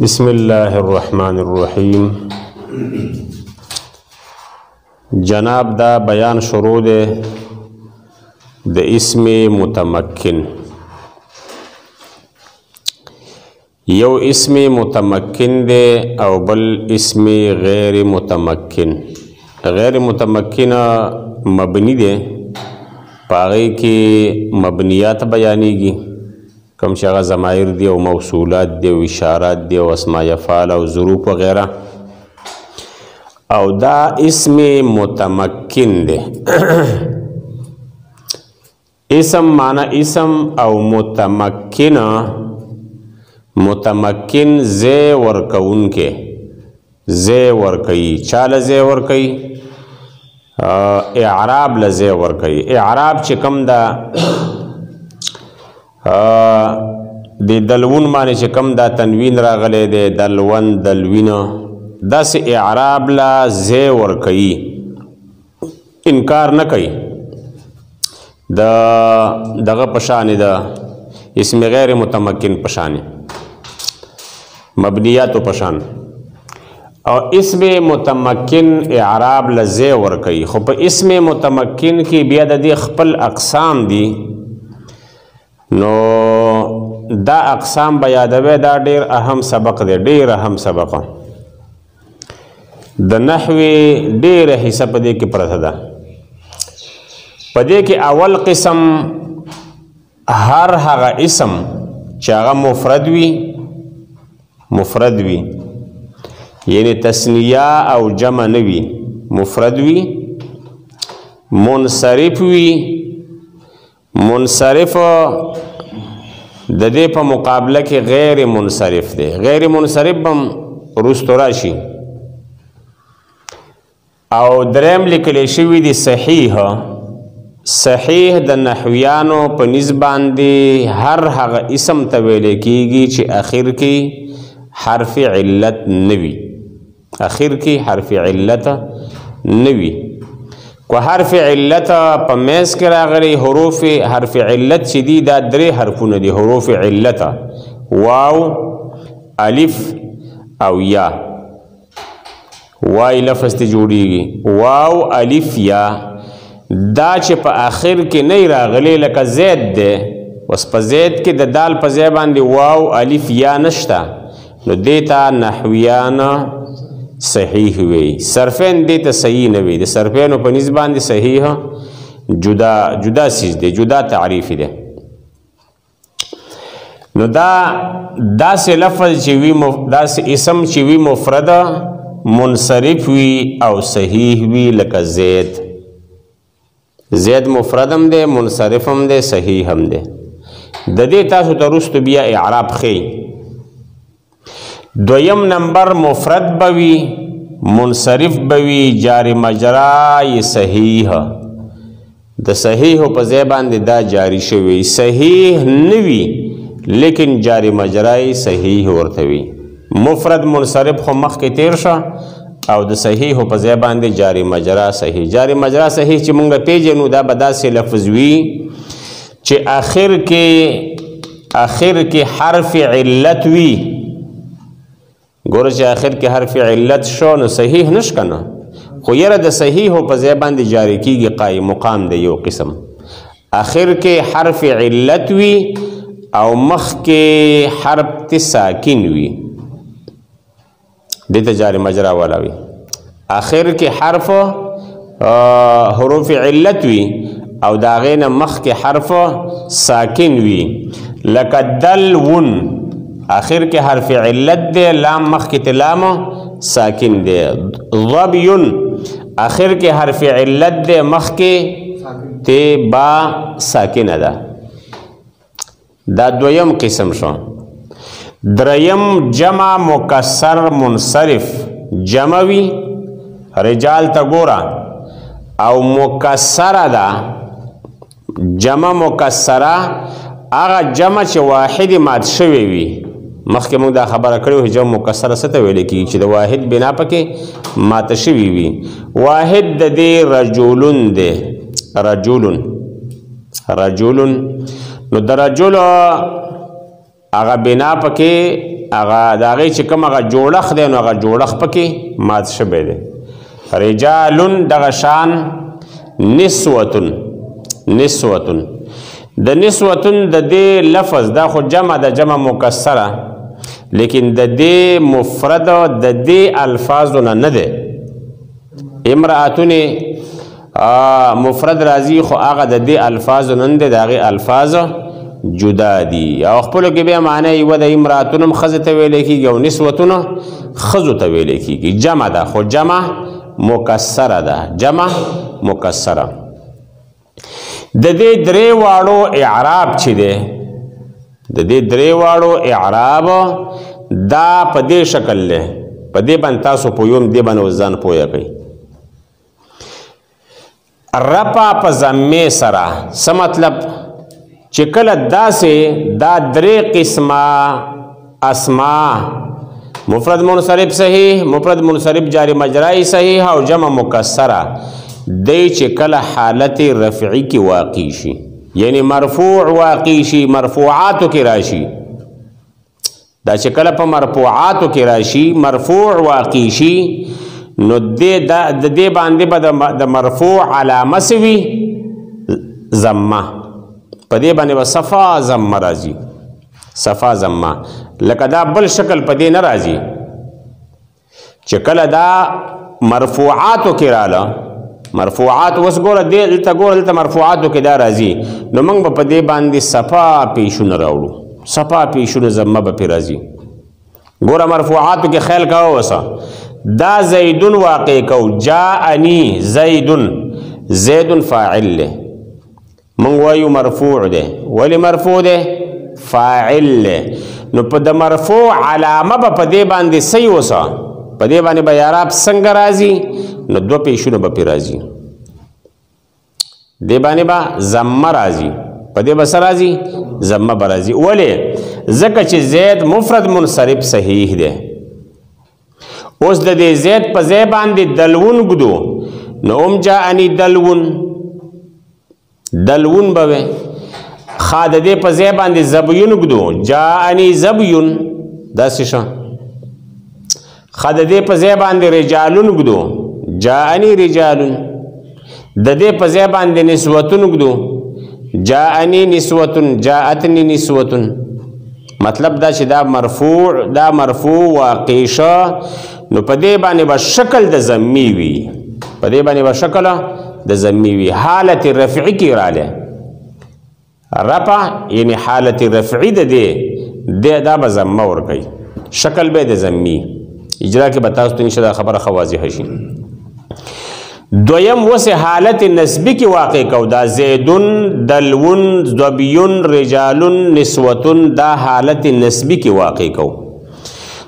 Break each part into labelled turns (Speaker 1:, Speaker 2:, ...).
Speaker 1: بسم الله الرحمن الرحیم. جناب دا بیان شروع ده د اسم متمکن. یو اسم متمکن ده او بل اسم غیر متمکن. غیر متمکن مبنی ده، پاغی کی مبنیات بیانیگی، کم شغا ضمائر دی او موصولات دی او اشارات دی او اسماء افعال او ظروف وغیرہ. او دا اسم متمکن دی. اسم معنی اسم او متمکن، متمکن زی ورکون کے، زی ورکی چال زی ورکی، اعراب لزی ورکی. اعراب چکم دا دی دلون معنی چې کم دا تنوین راغلی دی، دلون دلوین، داسې اعراب لا زی ورکوي، انکار نه کوي. دغه په شان د اسم غیر متمکن په شان، مبنیاتو په شان. او اسم متمکن اعراب لا زی ورکوي، خو په اسم متمکن کې بیا د دې خپل اقسام دي. نو دا اقسام بیادوی، دا ډیر اهم سبق دی، ډیر اهم سبق. د نحوی ډیر حصہ پدې کې پرته ده. پدې کې اول قسم هر هغه اسم چې هغه مفرد وي، یعنی تثنیه او جمع نه وي، مفرد وي، منصرف وي. منصرف د دې په مقابله کې غیر منصرف دی. غیر منصرف هم وروستو راشي. او دریم لیکلی شوي دي صحیح. صحیح د نحویانو په نسبت باندې هر هغه اسم ته ویل کېږي چې اخر کې حرف علت نه وي، اخر کې حرف علت نه وي. کو حرف علت په میز کې راغلی، حروف حرف علت چې دي دا درې حرفونه دي. حروف علت واو، الف او یا. وای لفظ ته جوړیږي واو الف یا. دا چې په آخر کې نه راغلی لکه زید دی، اوس په زید کې د دال په ځای باندې واو الف یا نشته، نو دیتا نحویان صحیح وی. صرفین دیتا صحیح نوی. د صرفینو په نسبت باندې صحیح جدا چیز دی، جدا تعریف دی. نو داسې لفظ چې وی، داسې اسم چې وی مفرد، منصرف وی او صحیح وی، لکه زید. زید مفرد هم دی، منصرف هم دی، صحیح هم دی. د دې تاسو ته وروسته بیا اعراب ښیي. دویم نمبر مفرد بوی، منصرف بوی، جاری مجرای صحیح. د صحیح په ځای باندې دا جاری شوی. صحیح نوی لیکن جاری مجرای صحیح ورته وی. مفرد منصرف خو مخکې تیر شه، او د صحیح په ځای باندې جاری مجرا صحیح. جاری مجرا صحیح چې مونږ پیژنو دا به داسې لفظ وي چې آخر کې حرف علت وی. ګوره چې آخر کې حرف علت شو نو صحیح نش کنه، خو یره د صحیح په ځای باندې جاری کیږي، قائم مقام دی یو قسم. آخر کې حرف علت وی او مخ کې حرف ساکن وی، دیتا جاری مجرا والا وی. آخر کې حرف حروف علت وی او داغین مخ کې حرف ساکن وی، لکه دلون. آخر کې حرف علت دی، لام مخ کې تلام ساکن دی. ضبیون آخر کې حرف علت دی، مخ کې تی با ساکن ده. دا دویم قسم شو. دریم جمع مکسر منصرف. جمع وی رجال تا گورا او مکسر ده. جمع مکسره اغا جمع چې واحد مات شوی وی. مخکې موږ دا خبره کړو چې جمع مکسره څه ته ویل کېږي چې د واحد بنا پکې ماته شوی وي. واحد د دې رجلون دی، رجلون. نو د رجل هغه بنا پکې هغه د هغې چې کوم هغه جوړښت دی نو هغه جوړښت پکې مات شوی دی رجالون دغه شان نسوتن د نسوتن د دې لفظ دا خو جمع د جمع مکسره لیکن د دې مفرد د دې الفاظو نه دی امرأتون مفرد راځي خو هغه د دې الفاظو نه دی د هغې الفاظ جدا دي او خپلو کې بیا معنی یوه د امرأتون هم ښځې ته ویلی کېږي او نسوتون ښځو ته ویلی کېږي جمع ده خو جمع مکسره ده جمع مکسره د دې درې واړو اعراب چې دی د دې درې واړو اعراب دا په دې شکل دی په دې باندې تاسو پوهیږم دې باندې اوس ځان پوهه کوئ رپا په ضمې سره څه مطلب چې کله داسې دا درې قسمه اسما مفرد منصرف صحیح مفرد منصرف جاری مجرای صحیح او جمع مکسره دی چې کله حالت رفعی کی واقع شي یعنی مرفوع واقع شي مرفوعاتو کې راشي دا چې کله په مرفوعاتو کې راشي مرفوع واقع شي نو د دې باندې به د مرفوع علامه سوي ضمه په دې باندې به صفا ضمه راځي صفا ضمه لکه دا بل شکل په دې نه راځي چې کله دا مرفوعاتو کې راله مرفوعات اوس ګوره دلته مرفوعاتو کې دا راځي نو موږ به په دې باندې صفا پیشونه راوړو صفا پیشونه ضمه به پې راځي ګوره مرفوعاتو کې خیال کوه اوسه دا زیدون واقع کو جاءنی زیدون فاعل له من وایو مرفوع ده ولی مرفوع ده فاعل له نو په د مرفوع علامه به په دې باندې صحیح اوسه په دې باندې به اعراب څنګه راځي نو دو پیشونه به پې راځي دې باندې به ضمه راځي په دې به څه راځي ضمه به راځي ولې ځکه چې زید مفرد منصرف صحیح ده اوس د دې زید په ځای باندې دلون ږدو نو ام جاءني دلون به وی ښه د دې په ځای باندې زبیون ږدو جاءني زبیون داسې شه ښه د دې په ځای باندې رجالون ږدو جاءني رجالون د دې په ځای باندې نسوتون ږدو جاءني نسوتون جاءتني نسوتون مطلب دا چې دا مرفوع واقع شه نو په دې باندې به شکل د ضمې وي په دې باندې به شکل د ضمې وي حالت رفعي کې راله رفع یعنی حالت رفعي د دې دا به ضمه ورکوي شکل به د ضمې اجرا کې به تاسو ته انشاءالله خبره ښه واضحه شي دویم وسه حالت نسبی کی واقع کو دا زیدن دلون ذبیون رجالن نسوتن دا حالت نسبی کی واقع کو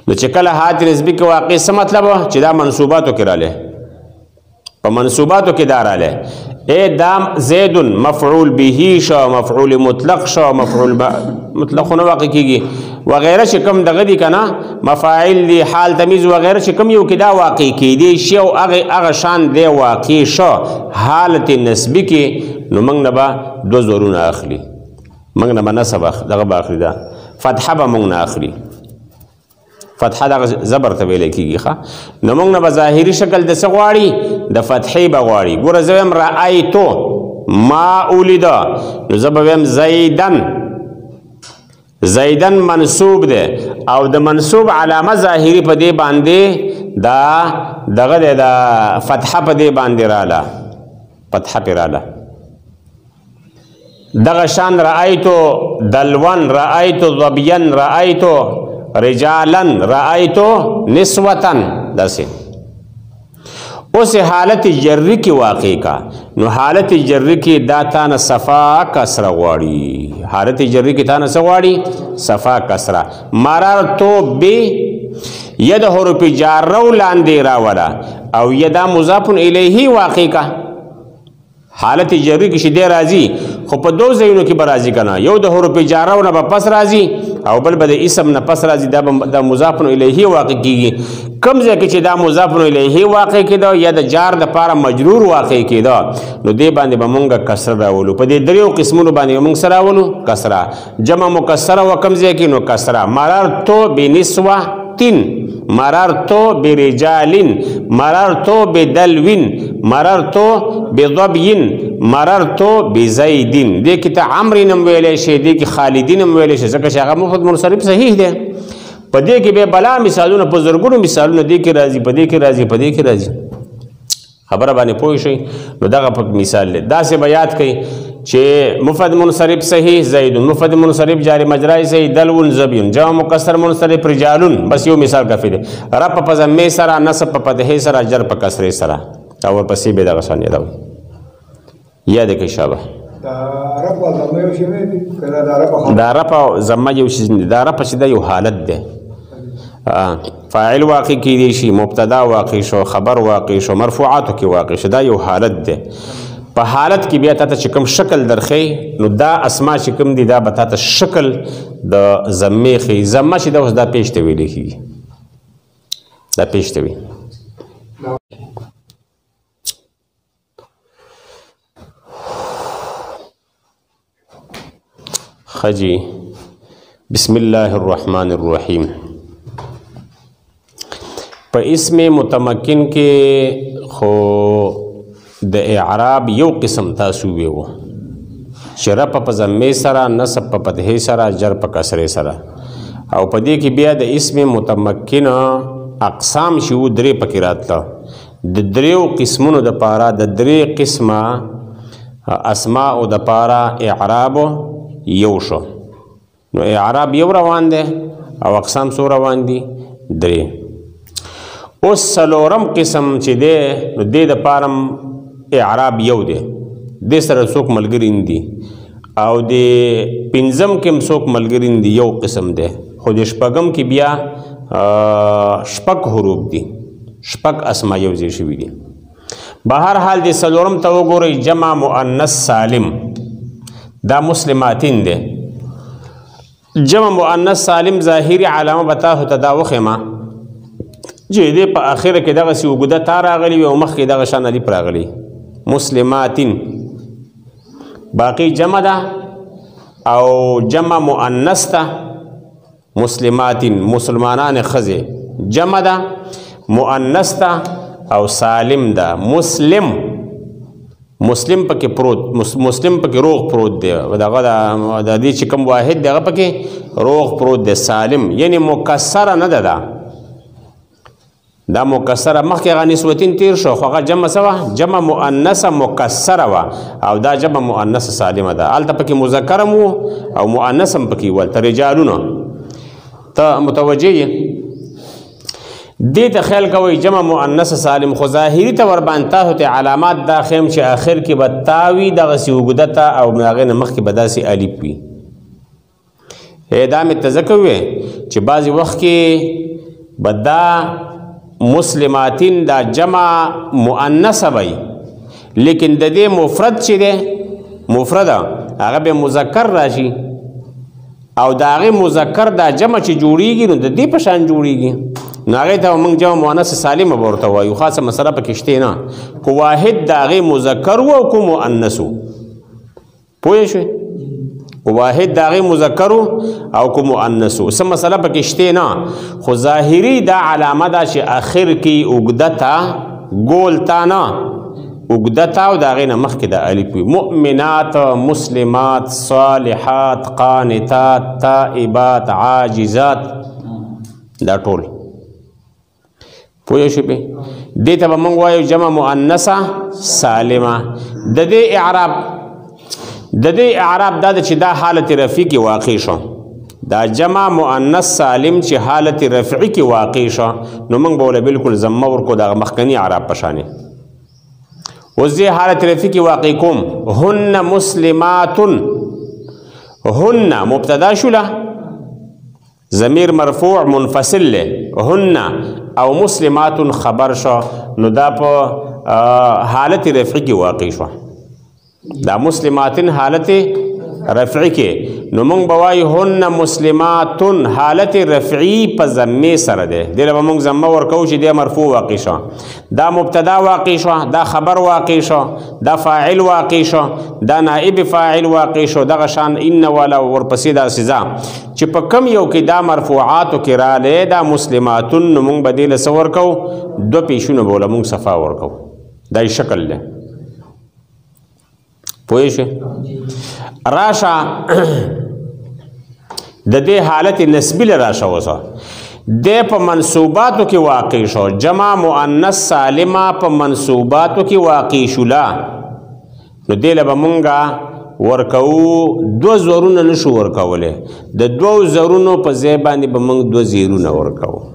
Speaker 1: نو چې کله حالت نسبی کی واقع څه مطلب چې دا منصوباتو کې رااله په منصوباتو کې دا رااله اے دام زیدن مفعول به شو مفعول مطلق شو مفعول مطلق نو واقع کیږي وغیرہ چې کوم دغه دي کنه مفاعل دي حال تمیز وغیرہ چې کوم یو کې دا واقع کیدي شی او هغه شان دی واقع شو حالت نسبی کې نو موږ نه به دو زورونه اخلي موږ نه به نسب دغه به اخلي دا فتحه به موږ نه اخلي فتحه دغه زبر ته ویل کېږي ښه نو موږ نه به ظاهري شکل د څه غواړي د فتحې به غواړي ګوره زه وایم رأیتو ما اولیده نو زه به وایم زیدن منصوب ده او د منصوب علامه ظاهری په دې باندې دا دغه د فتحه په دې باندې رااله فتحه په رااله دغه شان رأیتو دلون رأیتو ظبیان رأیتو رجالن رأیتو نسوتن داسې اوس حالت جری کی واقع کا نو حالت جری کی دا تان صفا کسره غواړي حالت جری کی تان څه غواړي صفا کسره مررتو بی ید حروف جاره لاندې راوړه او یدا مضاف الیه واقع کا حالت جری کی شیدې راځي خو په دو ځایونو کې به راځي کنه یو د حروف جاره نه به پس راځي او بل به د اسم نه پس راځي دا مضاف الیه واقع کیږي کم ځای کې چې دا مضاف الیه واقع کېده یا د جار دپاره مجرور واقع کېده نو دې باندې به مونږ کسره راولو په دې دریو قسمونو باندې به مونږ څه راولو کسره جمع مکسره و کم ځای کې نو کسره مررتو بنسوة مررتو برجال مررتو بدلو مررتو بضبي مررتو بزيد دې کې ته عمرو نوم ویلی شي دې کې خالدي نوم ویلی شي ځکه چې هغه مفرد منصرف صحیح دی په دې کې به بلا مثالونه په زرګونو مثالونه دې کې راځي په دې کې راځي په دې کې راځي خبره باندې پوه شئ نو دغه په مثال دی داسې به یاد کړئ چې مفرد منصرف صحیح زید مفرد منصرف جاری مجرای صحیح دلون زبیون جمع مکسر منصرف رجالون بس یو مثال کافی دی رب په ضمې سره نصب په فتحې سره جر په کسرې سره او ورپسې به دغه شان یادوئ یاد کړئ شابه دا رب او ضمه یو شی دا رب چې دا یو حالت دی فاعل واقع کیدی شي مبتدا واقع شو خبر واقع شو مرفوعاتو کې واقع شو دا یو حالت دی په حالت کې بیا تاسو چې کوم شکل درخې نو دا اسما چې کوم دي دا به تاسو شکل د ضمې خې ضمه چې دا اوس دا پیش ته ویل کېږي دا پیش ته وي خجی بسم الله الرحمن الرحیم په اسم متمکن کې خو د اعراب یو قسم تاسو ویو چې رفع په ضمې سره نصب په فتحې سره جر په کسرې سره او په دې کې بیا د اسم متمکن اقسام چې و درې پکې راتله د دریو قسمونو دپاره د درې قسمه اسماء دپاره اعراب یو شو نو اعراب یو روان دی او اقسام څو روان دي درې اوس څلورم قسم چې دی نو دې دپاره اعراب یو دی دې سره څوک ملګري نه دي او د پنځم کې هم څوک ملګري نه دي یو قسم دی خو د شپږم کې بیا شپږ حروف دي شپږ اسما یو ځای شوي دي بهر حال د څلورم ته وګورئ جمع مؤنث سالم دا مسلماتین دی جمع مؤنث سالم ظاهري علامه به تاسو ته دا وښیمه چې دې په اخره کې دغسې اوږده تا راغلي وي او مخکې دغه شان الف راغلی مسلماتین باقی جمع ده او جمع مؤنث ده مسلماتین مسلمانان ښځې جمع ده مؤنث ده او سالم ده مسلم پکې پروت مسلم پکې روغ پروت دی دغه د دې چې کوم واحد دی هغه پکې روغ پروت دی سالم یعنی مکسره نه ده دا مکسره مخکې هغه نسوتین تیر شو خو هغه جمع څه وه جمع مؤنثه مکسره وه او دا جمع مؤنثه سالمه ده هلته پکې مذکر هم و او مؤنث هم پکې ول ته رجالونه ته متوجه یې دې ته خیال کوئ جمع مؤنث سالم خو ظاهري ته ورباندې تاسو ته علامات دا ښیم چې آخر کې به تا وي دغسې اوږده ته او د هغې نه مخکې به داسې الف وي دا مې ته ځکه وې چې بعضې وخت کې به دا مسلماتین دا جمع مؤنثه وي لیکن د دې مفرد چې دی مفرد هغه به مذکر راشي او د هغې مذکر دا جمع چې جوړیږي نو د دې په شان جوړیږي نو هغې ته موږ جمع مؤنث سالمه به ورته وایو خاصه مسله پکې شته نه کو واحد د هغې مذکر و او کو مؤنث و پوه شوې واحد د هغې مذکر او کو مؤنث و څه مسله پکې شته نه خو ظاهري دا علامه ده چې اخر کې اوږده ته ګول تا نه اوږده تا او د هغې نه مخکې د الف وي مؤمنات مسلمات صالحات قانتات تائبات عاجزات دا ټول پوه شوې دې ته به موږ وایو جمع مؤنثه سالمه د دې اعراب دا چې دا حالت رفعی کې واقع شو دا جمع مؤنث سالم چې حالت رفعی کې واقع شو نو موږ به وله بلکل ضمه ورکو دغه مخکني اعراب په شانې اوس دې حالت رفعی کې واقع کوم هن مسلمات هن مبتدا شوله ضمیر مرفوع منفصل له هن او مسلمات خبر شو نو دا په حالت رفعی کې واقع شو دا مسلماتن حالت رفعی کې نو مونږ به وایو هن مسلماتن حالت رفعی په ضمې سره دی دې له به مونږ ضمه ورکوو چې دی مرفوع واقع شو دا مبتدا واقع شو دا خبر واقع شو دا فاعل واقع شو دا نائب فاعل واقع شو دغه شان ان والا ورپسې دا سزا چې په کم یو کې دا مرفوعاتو کې رالی دا مسلماتن نو مونږ به دې له څه ورکوو دوه پیشونه به له مونږ صفا ورکوو دا یې شکل دی پوه شئ راشه د دې حالت نسبی له راشه اوسه د په منصوباتو کې واقع شو جمع مؤنث سالمه په منصوباتو کې واقع شولا نو دې له به مونږه ورکوو دوه زورونه نشو ورکولی د دوو زورونو په ځای باندې به مونږ دوه زیرونه ورکوو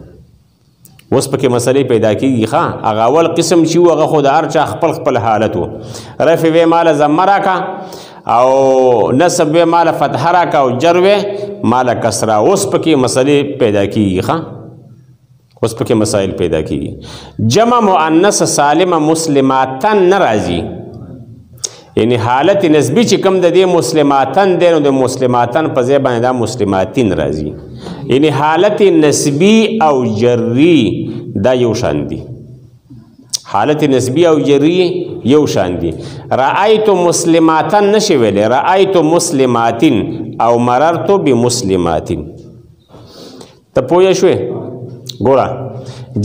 Speaker 1: اوس پکې مسلې پیدا کېږي ښه هغه اول قسم چې و هغه خو د هر چا خپل خپل حالت و رفع وې ماله ضمه راکړه او نصب وې ماله فتحه راکړه او جر وې ماله کسره اوس پکې مسلې پیدا کېږي ښه اوس پکې مسائل پیدا کېږي جمع مؤنث سالمه مسلماتن نه راځي یعنی حالت نسبی چې کوم د دې مسلماتن دی نو د مسلماتن په ځای باندې دا مسلماتین راځي یعنی حالت نسبی او جری دا یو شان دي حالت نسبی او جری یو شان دي رأیت مسلماتن نشي ویلې رأیت مسلماتین او مررت بمسلماتین ته پوه شوې ګوره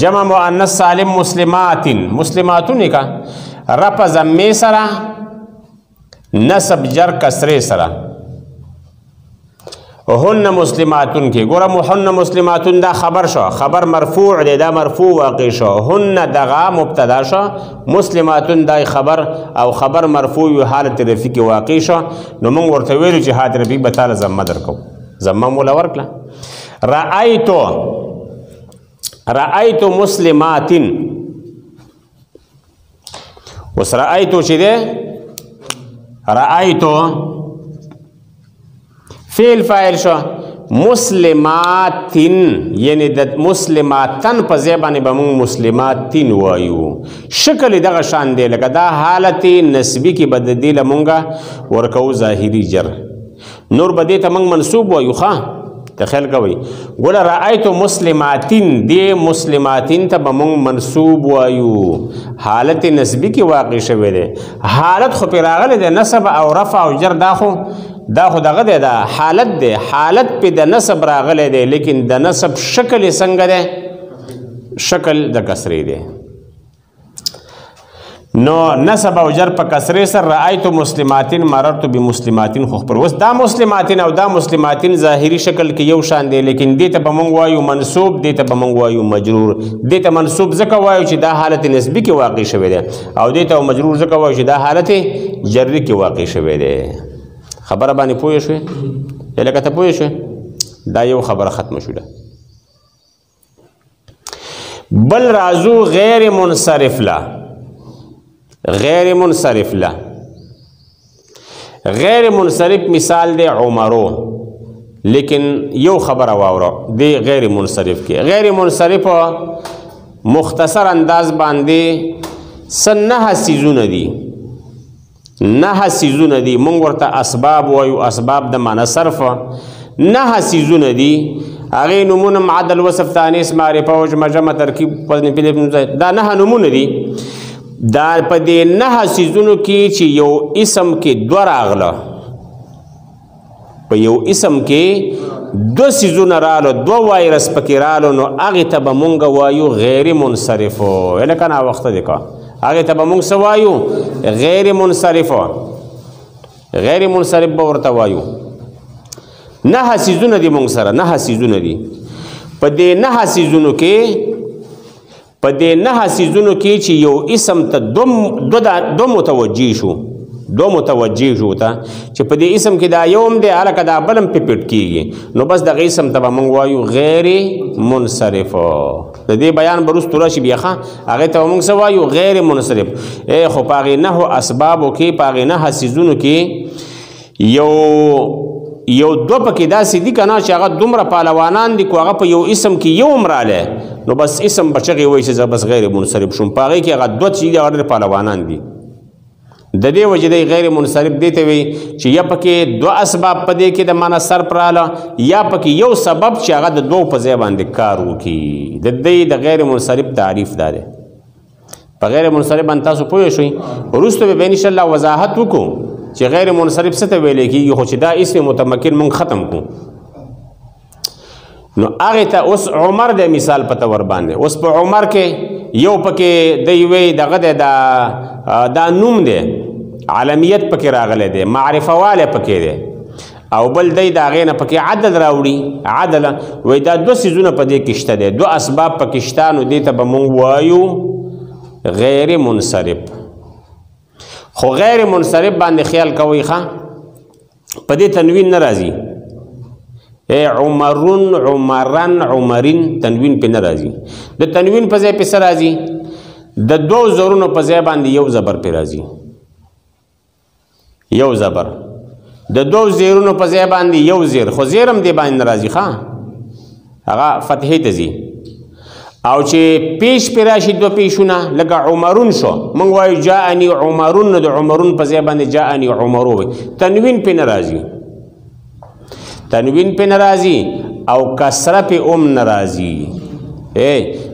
Speaker 1: جمع مؤنث سالم مسلماتین مسلماتون کا رفع ضمې سره نصب جر کسره سره هن مسلماتون کې ګوره هن مسلماتون دا خبر شو خبر مرفوع دی دا مرفوع واقع شو هن دغه مبتدا شو مسلماتون دا خبر او خبر مرفوع حالت رفعی کې واقع شو نو موږ ورته ویلو چې حالت رفعی به تعالی ضمه درکو ضمه مولا ورکړه رأیت مسلماتین اوس رأیتو چې دی رأیتو فعل فاعل شو مسلماتین یعنی د مسلماتن په ځای باندې به موږ مسلماتین وایو شکل دغه شان دی لکه دا حالت نسبی کې به د دې له مونږه ورکوو ظاهري جر نور به دې ته موږ منصوب وایو ښه ته خیال کوئ ګوره رأیتو مسلماتین دې مسلماتین ته به موږ منصوب وایو حالت نسبی کې واقع شوی دی حالت خو پې راغلی دی نصب او رفع او جر دا خو دغه دی دا حالت دی حالت پې د نصب راغلی دی لیکن د نصب شکل یې څنګه دی شکل د کسرې دی نو نصب او جر په کسرې سره رأیتو مسلماتین مررت بمسلماتین خو خبر اوس دا مسلماتین او دا مسلماتین ظاهري شکل کې یو شان دی لیکن دې ته به موږ وایو منصوب دې ته به موږ وایو مجرور دې ته منصوب ځکه وایو چې دا حالت نسبی کې واقع شوی دی او دې ته مجرور ځکه وایو چې دا حالت جری کې واقع شوی دی خبره باندې پوه شوې لکه ته پوه شوې دا یو خبره ختمه شوه بل رازو غیر منصرف لا غیر منصرف لا غیر منصرف مثال دے عمرو لیکن یو خبر واورو دی غیر منصرف کې غیر منصرف مختصر انداز باندې سنه سيزونه دي نه سيزونه دي مونږ ورته اسباب وایو اسباب د معنی صرف نه سيزونه دي هغه نمونه معدل وصف تانیث معرفه او جمع ترکیب دا نه نمونه دي دا په دې نه سيزونو کې چې یو اسم کې دوه راغله په یو اسم کې دو سيزونه رالو دو وایرس پکې رالو نو هغه ته به مونږ وایو غیر منصرف لکه نا وخت دی کا هغه ته به مونږ سوایو غیر منصرف به ورته وایو نه سيزونه دي مونږ سره نه سيزونه دي په دې نه سيزونو کې چې یو اسم ته دو متوجه شو ته چې په دې اسم کې دا یوم دی الکه دا بلم پټ کیږي نو بس دغه اسم ته به مونږ وایو غیر منصرف د دې بیان برست راشي بیا هغه ته مونږ سوایو غیر منصرف خو پاغه نه اسبابو کې پاغه نه سيزونو کې یو دو پکې داسې دي کنه چې هغه دومره پهلوانان دي کو هغه په یو اسم کې یو مراله نو بس اسم بچغي وایي چې بس غیر منصرف شوم پاغه کې هغه دوه چې هغه پهلوانان دي د دې وجې دی غیر منصرف دی ته وي چې یا پکې دوه اسباب په دې کې د معنا صرف راله یا پکې یو سبب چې هغه د دوه په ځای باندې کار وکړي د دې د غیر منصرف تعریف دا دی په غیر منصرف باندې تاسو پوه شئ وروسته به ان شاء الله وضاحت وکړو چې غیر منصرف څه ته ویل کېږي خو چې دا اسم متمکن مونږ ختم کړو نو هغه ته اوس عمر د مثال په تور باندې اوس په عمر کې یو پکې د یوې دغه دا نوم دی عالمیت پکې راغلی دی معرفه والی پکې دی او بل دی د هغې نه پکې عدل راوړي عدل وایي دا دوه څیزونه په دې کې شته دی دوه اسباب پکې شته نو دې ته به مونږ وایو غیر منصرف خو غیر منصرف باندې خیال کوئ ښه په دې تنوین نه راځي عمرون عمرن عمرین تنوین پې نه راځي د تنوین په ځای پې څه راځي د دوو زرونو په ځای باندې یو زبر پې راځي یو زبر د دوو زیرونو په ځای باندې یو زیر خو زیر هم دې باندې نه راځي ښه هغه فتحې ته ځي او چې پیش پې راشي دوه پیشونه لکه عمرون شو موږ وایو جاءني عمرون نو د عمرون په ځای باندې جاءني عمرو وي تنوین پې نه راځي تنوین پہ ناراضی او کسره پہ ناراضی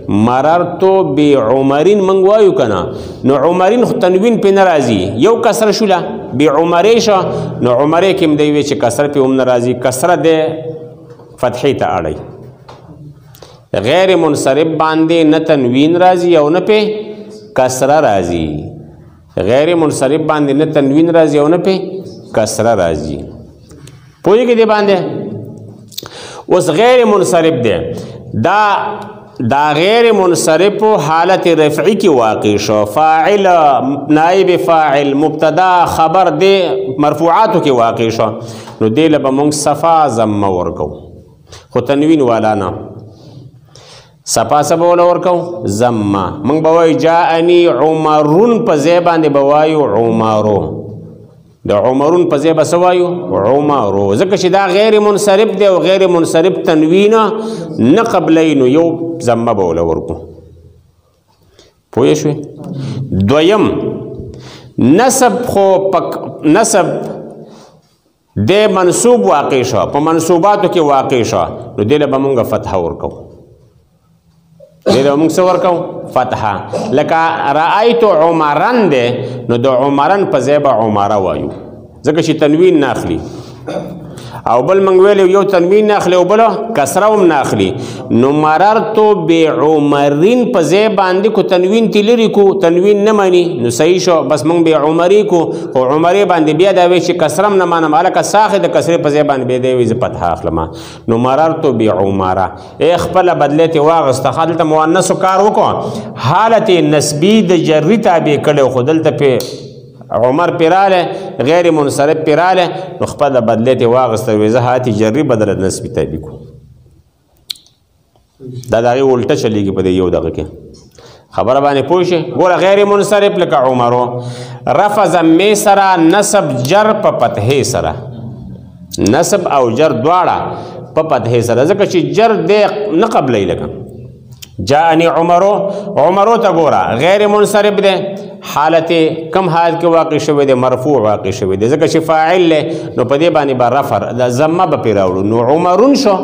Speaker 1: مررتو بی عمرین منگوایو کنا نو عمرین تنوین پہ ناراضی یو کسره شولا بی عمره شا نو عمره کم دیوی چه کسره پہ ناراضی کسره دے فتحی تا آڑی غیر منصرف باندے نہ تنوین راضی او نہ پہ کسره راضی غیر منصرف باندے نہ تنوین راضی او نہ پہ کسره راضی پوئی کی دی باندے اس غیر منصرف دے دا غیر منصرف حالت رفعی کی واقع شو فاعل نائب فاعل مبتدا خبر دے مرفوعاتو کی واقع شو نو دے لبا مونگ صفا زم ورکو خو تنوین والا نا صفا سبا والا ورکو زم مونگ بوائی جاءنی عمرون پا زیبان دے بوائیو عمرو د عمرون په ځای به څه وایو عمرو ځکه چې دا غیر منصرف دی او غیر منصرف تنوین نه قبلی نو یو ضمه به وله ورکو پوه شوې دویم نسب خو نسب دی منصوب واقع شو په منصوباتو کې واقع شو نو دې له به مونږ فتحه ورکو دې له مونږ څه ورکو فتحه لکه رأیتو عمرن دی نو د عمرن په ځای به عمره وایو ځکه چې تنوین نه اخلي او بل موږ ویلو یو تنوین نه اخلي او بله کسره هم نه اخلي نو مررتو بعمرین په ځای باندې کو تنوین تی لرې کو تنوین نه مني نو صحیح شو بس موږ بعمرې کو خو عمرې باندې بیا دا وایي چې کسره هم نه منم هلکه ساخې د کسرې په ځای باندې بیا دی وایي زه فتحه اخلم نو مررتو بعمره خپله بدلی تې واغسته ښه دلته مؤنثو کار وکړو حالت نسبي د جري تابع کړی خو دلته پې عمر پیراله غیر منصرف پیراله نو خپل بدلیت واغسته وي زه حالت جری بدل نسبی تابع کو دا دغه الټه چلیږي په یو دغه کې خبره باندې پوه شئ ګوره غیر منصرف لکه عمرو رفع ضمې سره نسب جر په فتحې سره نسب او جر دواړه په فتحې سره ځکه چې جر دې نه قبلی لکه جاءنی عمرو تا گورا غیر منصرف دے حالت کم حالت کے واقع شوی دے مرفوع واقع شوی دے ذکر فاعل لے نو پدے بانی با رفر دا زمہ با پیراولو نو عمرون شو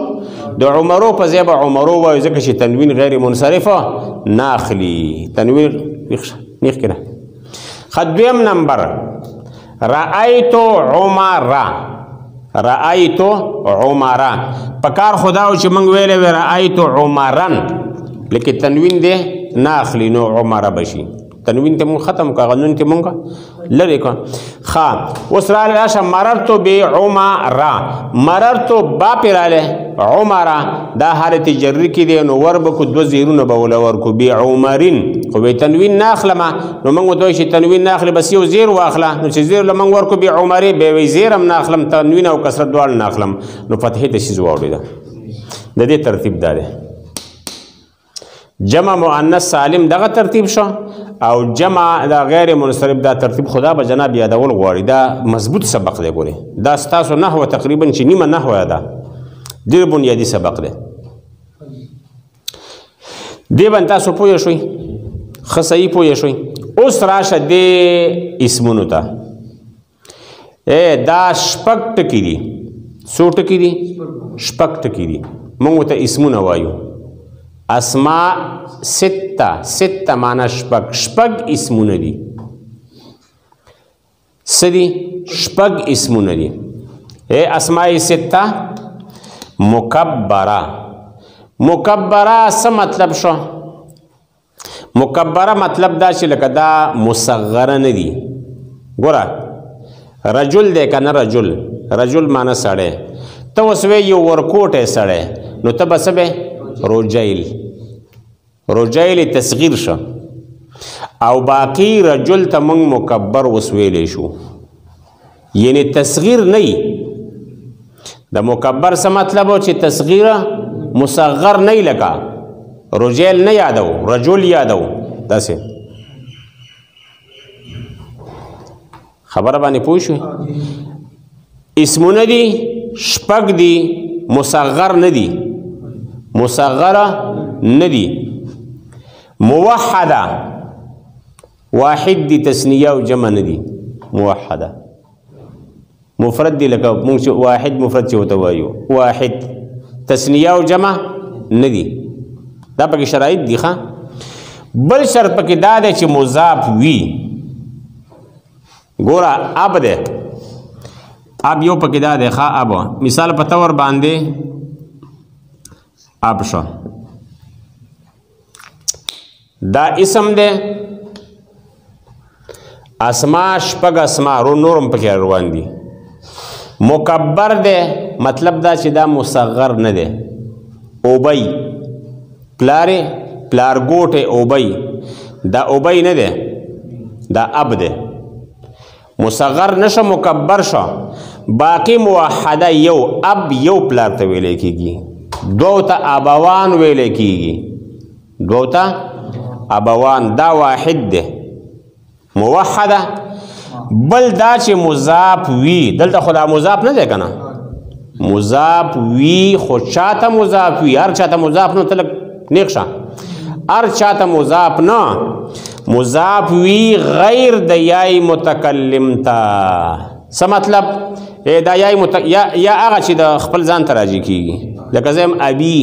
Speaker 1: دو عمرو پا زیبا عمرو وایو ذکر تنوین غیر منصرف ناخلی تنوین نیخ کنا خدویم نمبر رأیتو عمرہ پکار خداو چی منگ ویلے وی رأیتو عمرن لیکن تنوین دے ناخلی نو عمرہ بشی تنوین تے مون ختم کا غنون تے مونگا لرے کا خواہ وسرال اشا مررتو بی عمرہ مررتو با پیرالے عمرہ دا حالت جری کی دے نو وربکو دو زیرون باولا ورکو بی عمرین خو بی تنوین ناخلما نو منگو دوشی تنوین ناخلی بس یو زیر واخلا نو چی زیر لمنگ ورکو بی عمری بی وی زیرم ناخلم تنوین او کسرت دوال ناخلم نو فتحی تشیز واولی دا دے ترتیب دا دے جمع مؤنث سالم دغه ترتیب شو او جمع دا غیر منصرف دا ترتیب خدا به جناب یادول غواړي دا مضبوط سبق دی ګوري دا ستاسو نحوه تقریبا چې نیمه نحوه ده ډېر بنیادي سبق دی دې باندې تاسو پوه شئ ښه صحیح پوه شئ اوس راشه دې اسمونو ته دا شپږ ټکي دي څو ټکي دي شپږ ټکي دي موږ ته اسمونه وایو اسماء سته معنا شپږ اسمونه دي څه دي شپږ اسمونه دي اسماء سته مکبره څه مطلب شو مکبره مطلب دا چې لکه دا مصغره نه دي ګوره رجل دی که نه رجل معنی سړی ته اوس وی یو ورکوټی سړی نو ته به څه به رجیل تصغیر شه او باقی رجل ته موږ مکبر اوس ویلی شو یعنی تصغیر نه وي د مکبر څه مطلب و چې تصغیر مصغر نه وي لکه رجیل نه یادو رجل یادو داسې خبره باندې پوه شوې اسمونه دي شپږ دي مصغر نه دي مصغره نه دي موحده واحد دي تثنیه او جمع نه دي موحده مفرد دي لکه موږ واحد مفرد چې ورته وایو واحد تثنیه او جمع نه دي دا پکې شرایط دي ښه بل شرط پکې دا دی چې مضاف وي ګوره اب دی اب یو پکې دا دی ښه اب مثال په طور باندې اب شو دا اسم دی اسماء شپږ اسماء نورم پکې روان دي مکبر دی مطلب دا چې دا مصغر نه دی اوبی پلار ګوټه اوبی دا اوبی نه دی دا اب دی مصغر نشه مکبر شو باقی موحده یو اب یو پلار ته ویلې کیږي دوه ته ابوان ویلې کیږي دوه ته ابوان دا واحد دی موحده بل دا چې مضاف وي دلته خدا مضاف نه دی کنه مضاف وي خو چاته مضاف وي هر چاته مضاف نه تلک نیقشه هر چاته مضاف نه مضاف وی غیر د یای متکلم تا څه مطلب دا یا هغه چې د خپل ځان ته راجع کیږي لکه زم ابي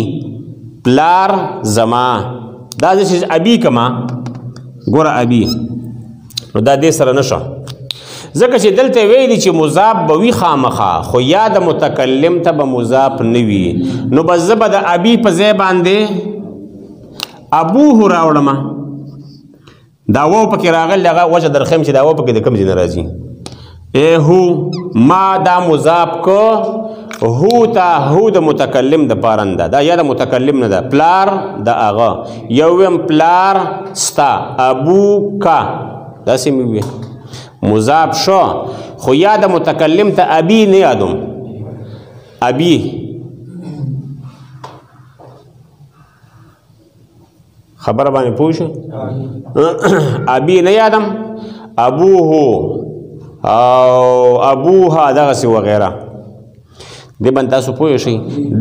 Speaker 1: پلار زما دا چې ابي کما ګوره ابي نو دا دې سره نشه ځکه چې دلته ویلي چې مضاف به وي خامخا خو یا د متکلم ته به مضاف نه وي نو بس زه به د ابي په ځای باندې ابوه راوړم دا وو پکې راغل دغه وجه درخم چې دا وو پکې د کم ځای نه راځي هو ما دا مضاف کو هو ته هو د متکلم د پارنده دا یا د متکلم نه ده پلار د اغا یوم پلار ستا ابو کا داسې مې وي مضاف شو خو یا د متکلم ته ابي نه یادوم ابي خبر باندې پوه شو ابي نه یادم ابوه او ابوها دغسې وغیره دې باندې تاسو پوه شئ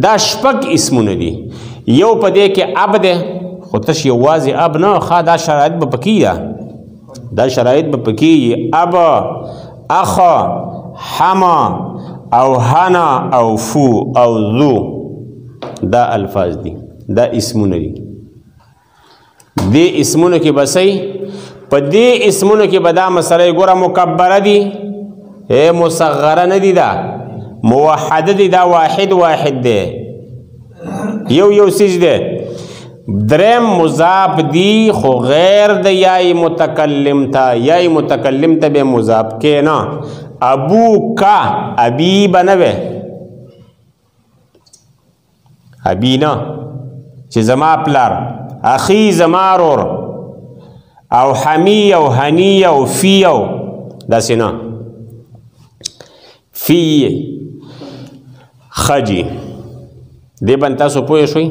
Speaker 1: دا شپږ اسمونه دي یو په دې کې اب دی خو تش یوازې اب نه ښه دا شرایط به پکې ده دا شرایط به پکې اب اخ حما او هنا او فو او ذو دا الفاظ دي دا اسمونه دي دې اسمونو کې بسې په دې اسمونو کې به دا مسله ګوره مکبره دي مصغره نه دي دا موحده دي دا واحد دی یو سیج دی درم مضاف دی خو غیر د یای متکلم تا یای متکلم تا به مضاف کې نه ابو کا ابي بنوي ابي نه چې زما پلار اخی زما رور او حمی او هنی او فی او داسې نه فی خجی دې باندې تاسو پوه شئ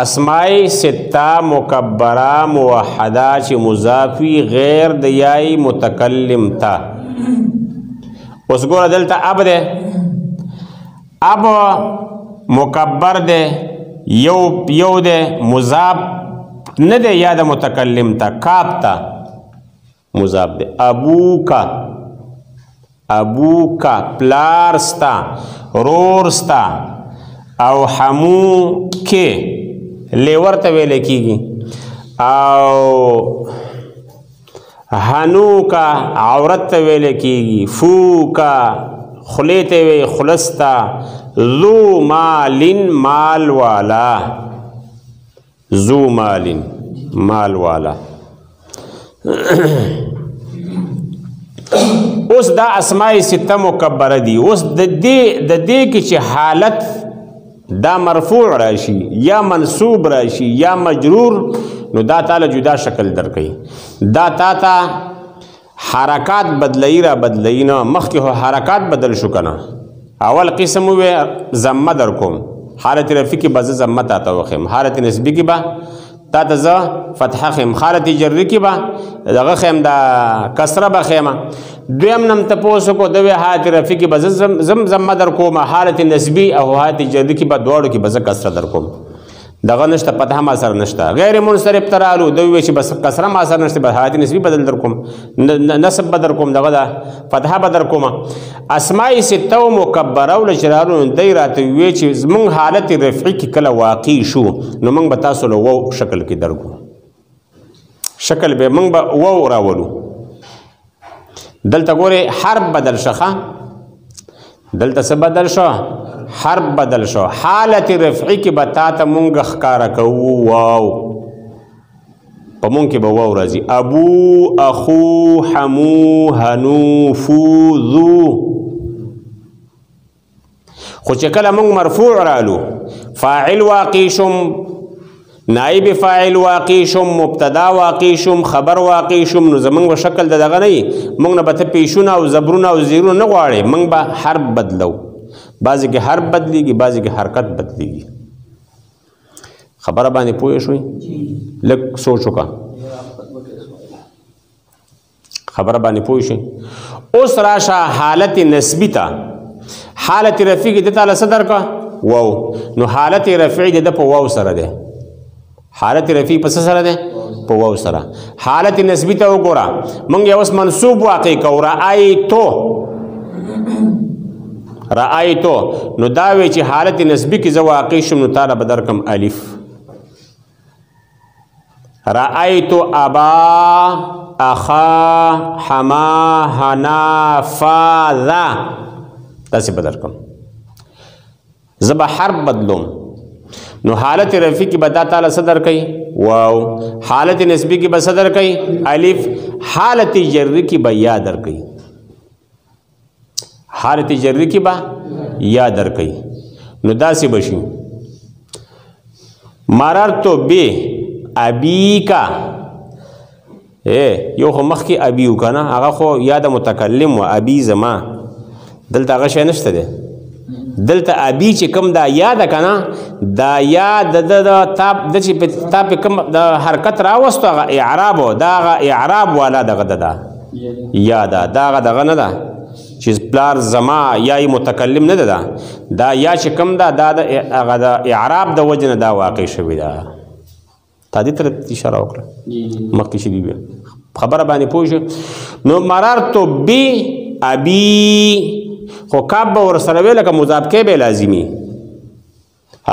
Speaker 1: اسماء سته مکبره موحده چې مضافي غیر د یای متکلم تا اوس ګوره دلته اب دی اب مکبر دی یو دی مضاف نه دی یا د متکلم تا کاف تا مضاف دی. ابوکا ابوکا پلار ستا رور ستا او حمو کې لیور ته ویل کیږي او هنو کا عورت ته ویل کیږي فو کا خلی ته وی خلستا ذو مالن مال والا ذو مالن مال والا. اوس دا اسماء سته مکبره دي. اوس د دې کې چې حالت دا مرفوع راشي یا منصوب راشي یا مجرور نو دا تعالی جدا شکل درکړي. دا تا حرکات بدلئی را بدلئی نه مخکې هو حرکات بدل شو کنه. اول قسم وې ضمه در کوم حالت رفعی کې به زه ضمه تا ته وخیم حالت نسبی کې به تا ته زه فتحه خیم حالت جری کې به دغه خیم دا کسره به خیمه. دویم نم تپوس کو دوی حالت رفعی کې به زه ضمه در کوم حالت نسبی او حالت جری کې به دواړو کې به زه کسره در کوم. دغه نشته فتحه ما سره نشته غیر منصرف ترالو دوی چې بس کسره ما سره نشته به حالت نسبی بدل در کوم نسب بدل کوم دغه دا فتحه بدل کوم. اسماء سته مکبره ول جرارو دای راته وی چې زمون حالت رفعی کې کله واقع شو نو موږ به تاسو له وو شکل کې درګو شکل به موږ به وو راولو. دلته ګوره حرف بدل شخه دلته څه بدل شو حرف بدل شو. حالت رفعی کې به تا ته مونږ ښکاره کوو واو په مونږ کې به واو راځي. ابو اخو حمو هنو فو ذو. خو چې کله مونږ مرفوع رالو فاعل واقع شم نائب فاعل واقع شم مبتدا واقع شم خبر واقع شم نو زمونږ به شکل دغه نه وي. مونږ نه به ته پیشونه او زبرونه او زیرونه نه غواړې مونږ به حرف بدلو. بعضی کې حرف بدلیږي بعضی کې حرکت بدلیږي. خبره باندې پوه شوي لږ سوچ وکړه خبره باندې پوه شئ. اوس راشه حالت نسبی ته حالت رفعی کې د تعالی صدر کا واو نو حالت رفعی د په واو سره ده. حالت رفعی په سره ده په واو سره. حالت نسبی ته وګوره مونږ اوس منصوب واقع کو رأیتو رأیتو نو دا وی چې حالت نسبی کې زه واقع شم نو تعالی به درکم الف. رأیتو ابا اخا حما حنا فا ذا داسې به درکم. زه به حرف بدلوم نو حالت رفعی کې به دا تعالی څه درکوي واو. حالت نسبی کې به څه درکوي الف. حالت جری کې به یا درکوي حالت جری کې به یا درکوي نو داسې بشي. مررتو بی ابیکا یو خو مخکې ابیو که نه هغه خو یا د متکلم و ابي زما دلته هغه شی نشته دی. دلته ابي چې کوم دا یا ده که نه دا یا د تا چې تا پې کوم د حرکت راوستو هغه اعراب و دا هغه اعراب والا دغه ده یا ده دا هغه دغه نه ده چې پلار زما یا متکلم نه ده دا یا چې کوم ده دا د هغه د اعراب د وجې نه دا واقع شوې ده. تا دې ته اشاره وکړه مخکې شي بیا خبره باندې پوه شو. نو مررتو بی ابي خو کاب به ورسره وی لکه مضاف کې به لازمي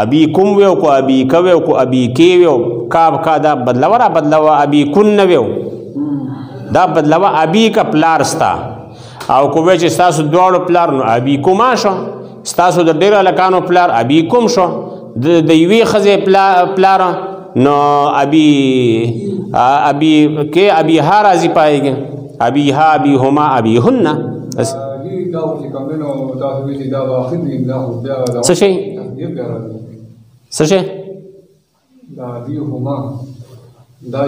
Speaker 1: ابي کوم ویو کو ابي کوي کو ابي کې ویو کاب کا دا بدلوا را بدلوا ابي کن نه ویو دا بدلوا ابي کا پلار ستا او کو وی چې تاسو دواړو پلار نو ابي کوما شو تاسو د ډېر لکانو پلار ابي کوم شو د یوې ښځې پلار نو ابي کې ابي ها راځي پایږي ابي ها ابي هما ابي هن څه شي څه شي دا ابي هما دا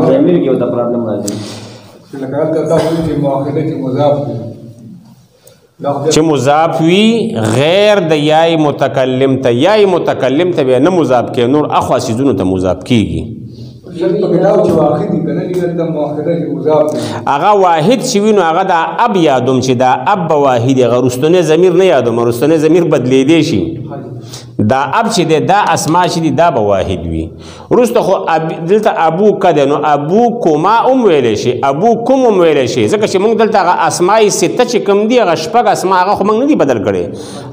Speaker 1: ضمیر کې دا پرابلم راځي چې مضاف وي غیر د یای متکلم ته یای متکلم ته نه مضاف کې نور اخوا سيزونو ته مضاف کیږي هغه واحد چې وي نو هغه دا اب یادوم چې دا اب به واحد هغه رستنی ضمیر نه یادوم رستنی ضمیر بدلیدی شي دا اب چې دی دا اسما چې دی دا به واحد وي وروسته خو دلته ابو کده نو ابو کوما هم ویلی شي ابو کوم هم ویلی شي ځکه چې موږ دلته هغه اسمای سته چې کوم دي هغه شپږ اسما هغه خو موږ نه دي بدل کړی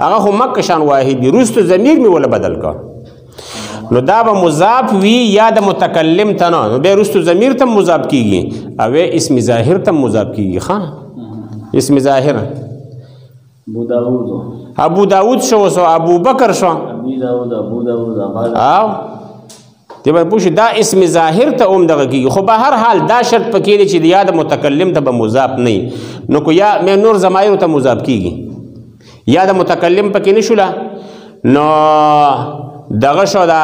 Speaker 1: هغه خو مکه شان واحد دي وروسته ضمیر مې وله بدل کړ نو دا به مضاف وي یا د متکلم ته نه نو بیا وروسته ضمیر ته مضاف کیږي او اسم ظاهر ته مضاف کیږي ښه اسم ظاهر ابو داود شو ابو بکر شو او دی به پوښي دا اسم ظاهر ته هم دغه کیږي خو به هر حال دا شرط پکې دی چې یا د متکلم ته به مضاف نه نو کو یا مې نور ضمایرو ته مضاف کیږي یا د متکلم پکې نشوله نو دغه شو دا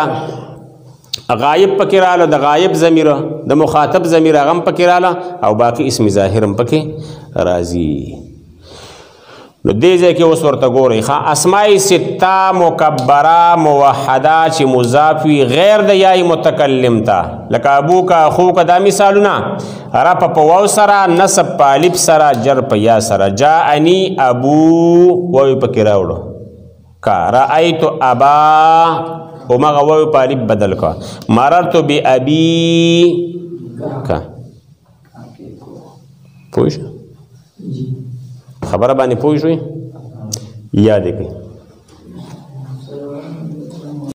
Speaker 1: غایب پکې رااله د غایب ضمیر د مخاطب ضمیر هغه هم پکې رااله او باقي اسم ظاهر هم پکې راځي نو دې ځای کې اوس ورته ګورئ اسماء سته مکبره موحده چې مضاف وي غیر د یای متکلم ته لکه ابو کا اخو کا دا مثالونه رفع په واو سره نصب په الف سره جر په یا سره جاءنی ابو واو پکې راوړو کا رأیت ابا همغه واو په الف بدل کا مررت بابي کا پوه شو خبره باندې پوه شوي یاد کړئ